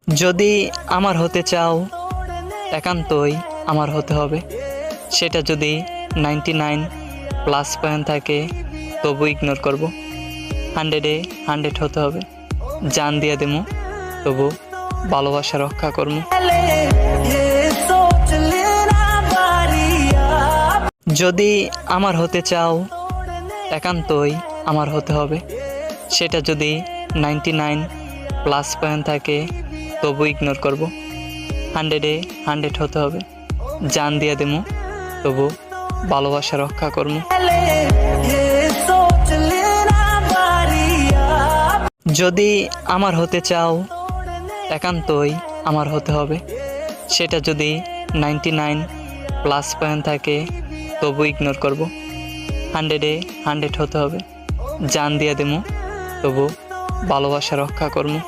যদি আমার হতে চাও একান্তই আমার হতে হবে। সেটা যদি 99 প্লাস পয়েন্ট থাকে তবু ইগনোর করব। 100-এ 100 হতে হবে। জান দিয়ে দেবো তবু ভালোবাসা রক্ষা করবো। যদি আমার হতে চাও একান্তই আমার হতে হবে। সেটা যদি 99 প্লাস পয়েন্ট থাকে তবু ইগনোর করব। 100-এ 100 হতে হবে। জান দিয়ে দেবো তবু ভালোবাসা রক্ষা করবো। যদি আমার হতে চাও একান্তই আমার হতে হবে। সেটা যদি 99 প্লাস পয়েন্ট থাকে তবু ইগনোর করব। 100-এ 100 হতে হবে। জান দিয়ে দেবো তবু ভালোবাসা রক্ষা করবো।